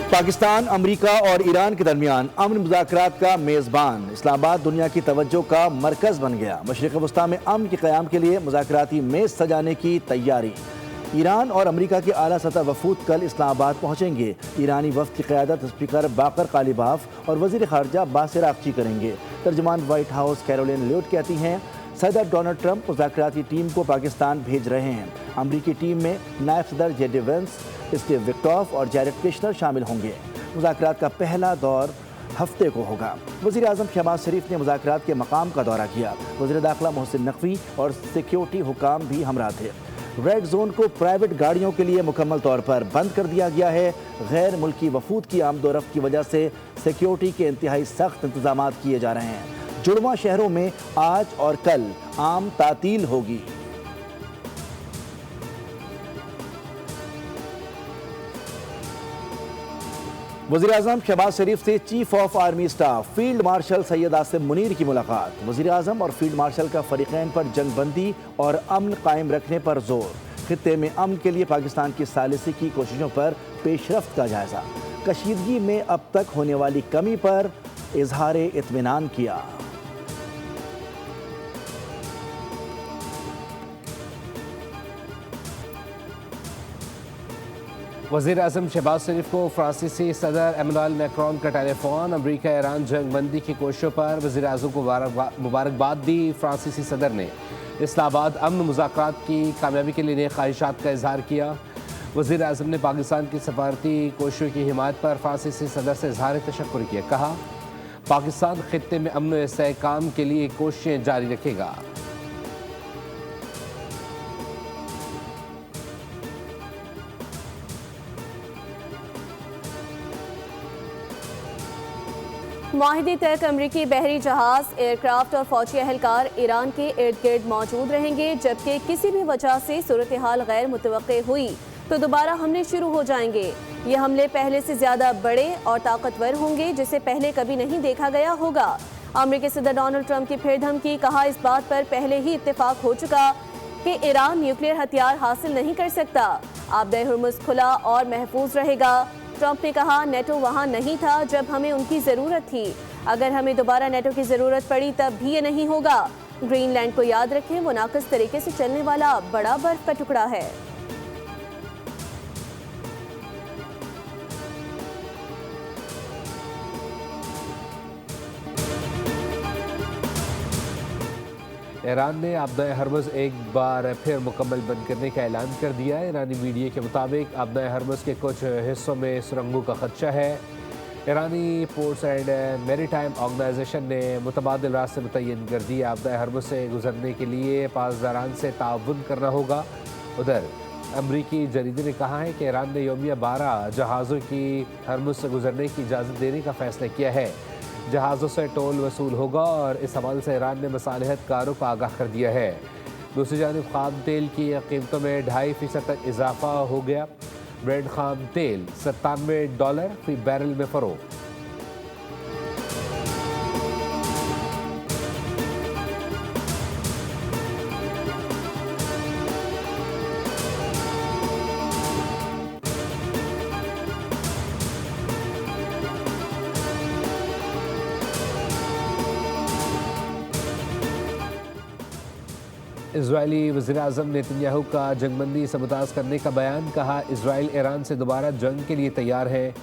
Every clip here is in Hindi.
पाकिस्तान, अमरीका और ईरान के दरमियान अमन मुज़ाकरात का मेज़बान इस्लामाबाद दुनिया की तवज्जो का मरकज़ बन गया। मशरिक़ वस्ता में अमन के क़याम के लिए मुज़ाकराती मेज़ सजाने की तैयारी। ईरान और अमरीका के आला सतह वफूद कल इस्लामाबाद पहुँचेंगे। ईरानी वफ़द की क़यादत स्पीकर बाकर कालिबाफ और वज़ीर ख़ारजा बासिर आक़ची करेंगे। तर्जुमान वाइट हाउस कैरोलिन ल्यूट कहती हैं, सदर डोनाल्ड ट्रंप मुज़ाकराती टीम को पाकिस्तान भेज रहे हैं। अमरीकी टीम में नायब सदर जेडी वेंस, स्टीव विक्टॉफ और जैरेड किश्नर शामिल होंगे। मुज़ाकरात का पहला दौर हफ्ते को होगा। वज़ीर आज़म शहबाज शरीफ ने मुज़ाकरात के मकाम का दौरा किया। वज़ीर दाखिला मोहसिन नकवी और सिक्योरिटी हुकाम भी हमरा थे। रेड जोन को प्राइवेट गाड़ियों के लिए मुकम्मल तौर पर बंद कर दिया गया है। गैर मुल्की वफूद की आमदोरफ्त की वजह से सिक्योरिटी के इंतहाई सख्त इंतजाम किए जा रहे हैं। जुड़वा शहरों में आज और कल आम तातील होगी। वज़ीर आज़म शहबाज शरीफ से chief of army staff field marshal Syed Asim Munir की मुलाकात। वज़ीर आज़म और फील्ड मार्शल का फरीक़ैन पर जंगबंदी और अमन कायम रखने पर जोर। खित्ते में अमन के लिए पाकिस्तान की सालिसी की कोशिशों पर पेशरफ्त का जायज़ा। कशीदगी में अब तक होने वाली कमी पर इजहार इत्मीनान किया। वज़ीर आज़म शहबाज शरीफ को फ्रांसीसी सदर एमेनुएल मैक्रोन का टेलीफोन। अमरीका ईरान जंगबंदी की कोशिशों पर वज़ीर आज़म को मुबारकबाद दी। फ्रांसीसी सदर ने इस्लामाबाद अमन मुज़ाकरात की कामयाबी के लिए ख्वाहिशात का इजहार किया। वज़ीर आज़म ने पाकिस्तान की सफारती कोशिशों की हिमायत पर फ्रांसीसी सदर से इजहार तशक्कुर किया। कहा, पाकिस्तान खित्ते में अमन व इस्तेहकाम के लिए कोशिशें जारी रखेगा। माहिदे तक अमरीकी बहरी जहाज, एयरक्राफ्ट और फौजी अहलकार ईरान के इर्द गिर्द मौजूद रहेंगे। जबकि किसी भी वजह से सूरत हाल गैर मुतवक्के हुई तो दोबारा हमले शुरू हो जाएंगे। ये हमले पहले से ज्यादा बड़े और ताकतवर होंगे, जिसे पहले कभी नहीं देखा गया होगा। अमरीकी सदर डोनाल्ड ट्रंप की फिर धमकी। कहा, इस बात पर पहले ही इत्तेफाक हो चुका कि ईरान न्यूक्लियर हथियार हासिल नहीं कर सकता। आबदे हुर्मुज़ खुला और महफूज रहेगा। ट्रंप ने कहा, नेटो वहां नहीं था जब हमें उनकी जरूरत थी। अगर हमें दोबारा नेटो की जरूरत पड़ी तब भी ये नहीं होगा। ग्रीनलैंड को याद रखें, वो नाक़िस तरीके से चलने वाला बड़ा बर्फ का टुकड़ा है। ईरान ने आबदाए हरमुज़ एक बार फिर मुकम्मल बंद करने का ऐलान कर दिया है। ईरानी मीडिया के मुताबिक आबदाए हरमुज़ के कुछ हिस्सों में सुरंगों का खदशा है। ईरानी पोर्ट्स एंड मैरीटाइम ऑर्गेनाइजेशन ने मुतबादिल रास्ते मुतय्यन कर दिए। आबदाए हरमुज़ से गुजरने के लिए पासदारान से ताउन करना होगा। उधर अमरीकी जरीदे ने कहा है कि ईरान ने यौमिया 12 जहाज़ों की हरमुज़ से गुजरने की इजाज़त देने का फैसला किया है। जहाज़ों से टोल वसूल होगा और इस हवाले से ईरान ने मसालिहतकारों को आगाह कर दिया है। दूसरी जानिब खाम तेल की कीमतों में 2.5% तक इजाफा हो गया। ब्रेंट खाम तेल $97 फी बैरल में फ़रोख्त। इजरायली वज़ीर आज़म नेतन्याहू का जंगबंदी से मुताज़ करने का बयान। कहा, इजराइल ईरान से दोबारा जंग के लिए तैयार है।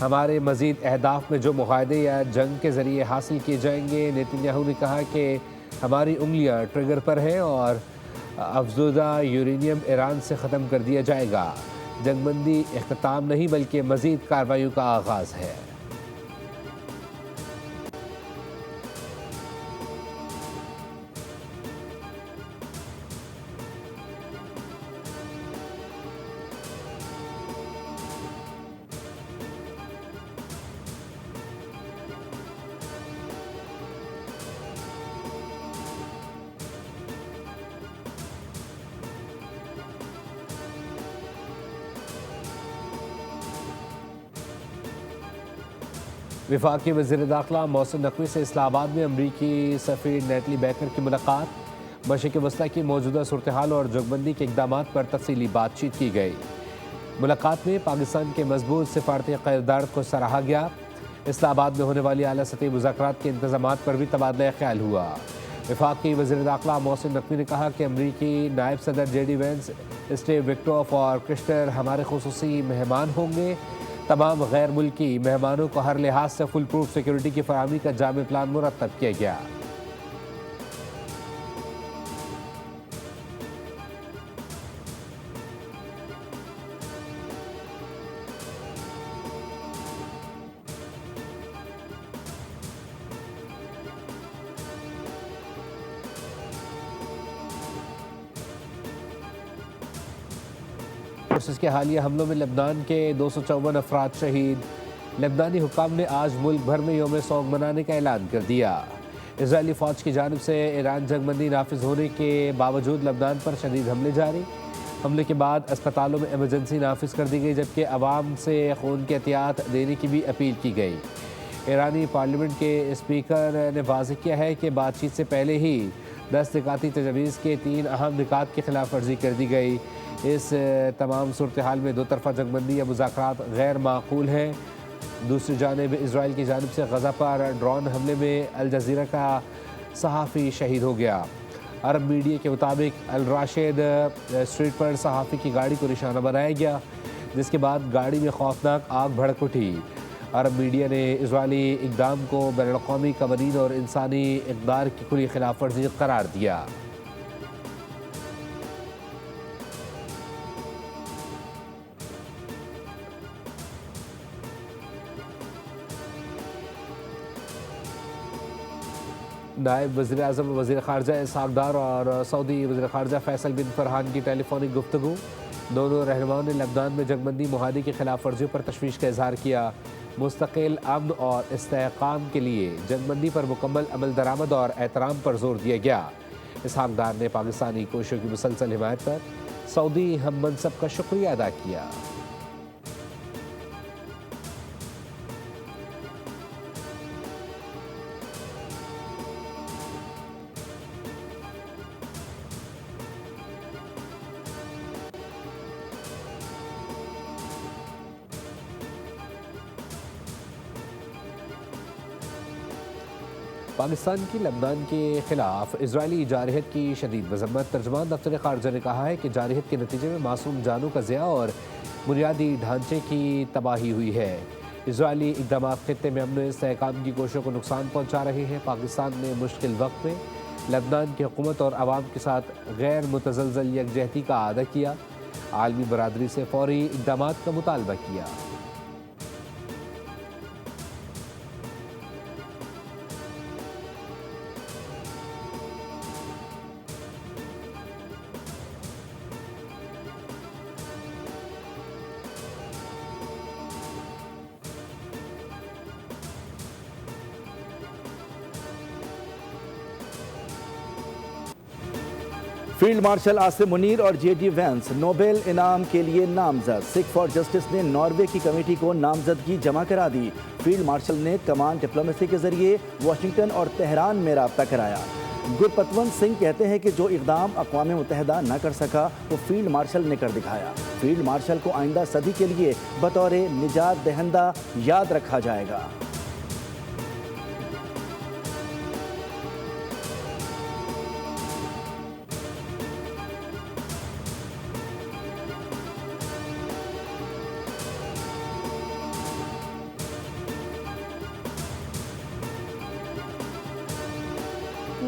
हमारे मज़ीद अहदाफ में जो मुआहदे या जंग के ज़रिए हासिल किए जाएंगे। नेतन्याहू ने कहा कि हमारी उंगलियां ट्रिगर पर हैं और अफज़ूदा यूरेनियम ईरान से ख़त्म कर दिया जाएगा। जंगबंदी इख्तिताम नहीं बल्कि मज़ीद कार्रवाइयों का आगाज़ है। वफाकी वज़ीर दाखिला मोहसिन नकवी से इस्लामाबाद में अमरीकी सफ़ीर नेटली बैकर की मुलाकात। मशरिक़ वस्ता की मौजूदा सूरत हाल और जंगबंदी के इक़दामात पर तफसीली बातचीत की गई। मुलाकात में पाकिस्तान के मजबूत सिफारती किरदार को सराहा गया। इस्लामाबाद में होने वाली आला सतही मुज़ाकरात के इंतजामात पर भी तबादला ख्याल हुआ। वफाकी वज़ीर दाखिला मोहसिन नकवी ने कहा कि अमरीकी नायब सदर JD वेंस, स्टीव विक्टोफ और क्रिस्टर हमारे खुसूसी मेहमान होंगे। तमाम गैर मुल्की मेहमानों को हर लिहाज से फुल प्रूफ सिक्योरिटी की फराहमी का जामे प्लान मुरतब किया गया। फोर्सेस के हालिया हमलों में लेबनान के 254 अफराद शहीद। लेबनानी हुक्काम ने आज मुल्क भर में यौम सौग मनाने का ऐलान कर दिया। इजरायली फ़ौज की जानिब से ईरान जंगबंदी नाफिज होने के बावजूद लेबनान पर शदीद हमले जारी। हमले के बाद अस्पतालों में इमरजेंसी नाफिज कर दी गई, जबकि अवाम से खून की एहतियात देने की भी अपील की गई। ईरानी पार्लियामेंट के स्पीकर ने वाज़ेह किया है कि बातचीत से पहले ही 10 निकाती तजवीज़ के 3 अहम निकात की खिलाफ वर्जी कर दी गई। इस तमाम सूरत हाल में दो तरफ़ा जंगबंदी या मुज़ाकरात गैर माकूल हैं। दूसरी जानिब इजराइल की जानिब से गज़ा पर ड्रोन हमले में अल जज़ीरा का सहाफ़ी शहीद हो गया। अरब मीडिया के मुताबिक अल राशिद स्ट्रीट पर सहाफ़ी की गाड़ी को निशाना बनाया गया, जिसके बाद गाड़ी में खौफनाक आग भड़क उठी। अरब मीडिया ने इजरायली इक़दाम को बैनुल-अक़वामी क़वानीन और इंसानी इक़दार की खुली खिलाफ वर्जी करार दिया। नायब वज़ीर आज़म वज़ीर ख़ारजा इसहाक़ डार और सऊदी वज़ीर ख़ारजा फ़ैसल बिन फ़रहान की टेलीफोनिक गुफ्तगू। दोनों रहनुमाओं ने लेबनान में जंगबंदी मुआहदे की खिलाफ वर्जियों पर तशवीश का इज़हार किया। मुस्तक़िल अमन और इस्तेहकाम के लिए जंगबंदी पर मुकम्मल अमल दरामद और एहतराम पर जोर दिया गया। इसहाक़ डार ने पाकिस्तानी कोशिशों की मुसलसल हिमायत पर सऊदी हम मनसब का शुक्रिया अदा किया। पाकिस्तान की लेबनान के खिलाफ इजरायली जारहत की शदीद मजम्मत। तर्जुमान दफ्तर खारजा ने कहा है कि जारहत के नतीजे में मासूम जानों का ज़िया और बुनियादी ढांचे की तबाही हुई है। इजरायली इक़दाम खित्ते में अमन इस्तेहकाम की कोशिशों को नुकसान पहुँचा रहे हैं। पाकिस्तान ने मुश्किल वक्त में लेबनान की हुकूमत और आवाम के साथ गैर मुतज़लज़ल यकजहती का अदा किया। आलमी बरादरी से फौरी इक़दाम का मुतालबा किया। फील्ड मार्शल आसिम मुनीर और JD वेंस नोबेल इनाम के लिए नामजद। सिख फॉर जस्टिस ने नॉर्वे की कमेटी को नामजदगी जमा करा दी। फील्ड मार्शल ने कमान डिप्लोमेसी के जरिए वाशिंगटन और तेहरान में रब्ता कराया। गुरपतवंत सिंह कहते हैं कि जो इक़दाम अक़वाम मुत्तहिदा न कर सका वो फील्ड मार्शल ने कर दिखाया। फील्ड मार्शल को आइंदा सदी के लिए बतौर निजात दहिंदा याद रखा जाएगा।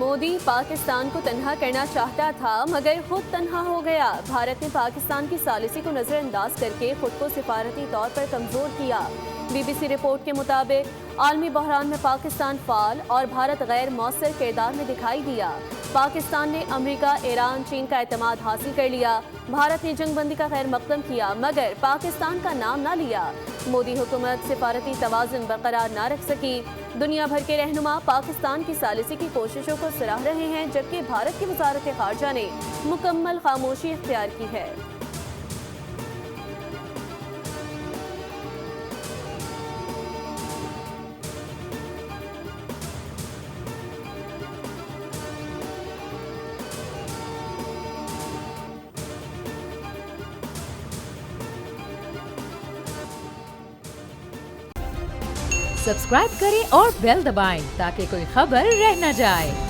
मोदी पाकिस्तान को तन्हा करना चाहता था मगर खुद तन्हा हो गया। भारत ने पाकिस्तान की सालिसी को नजरअंदाज करके खुद को सिफारती तौर पर कमजोर किया। BBC रिपोर्ट के मुताबिक आलमी बहरान में पाकिस्तान फाल और भारत गैर मौसर किरदार में दिखाई दिया। पाकिस्तान ने अमेरिका, ईरान, चीन का एतमाद हासिल कर लिया। भारत ने जंगबंदी का खैर मकदम किया मगर पाकिस्तान का नाम ना लिया। मोदी हुकूमत सिफारती तवाज़ुन बरकरार ना रख सकी। दुनिया भर के रहनुमा पाकिस्तान की सालिसी की कोशिशों को सराह रहे हैं, जबकि भारत की वज़ारत ख़ारजा ने मुकम्मल खामोशी इख्तियार की है। सब्सक्राइब करें और बेल दबाएं ताकि कोई खबर रह न जाए।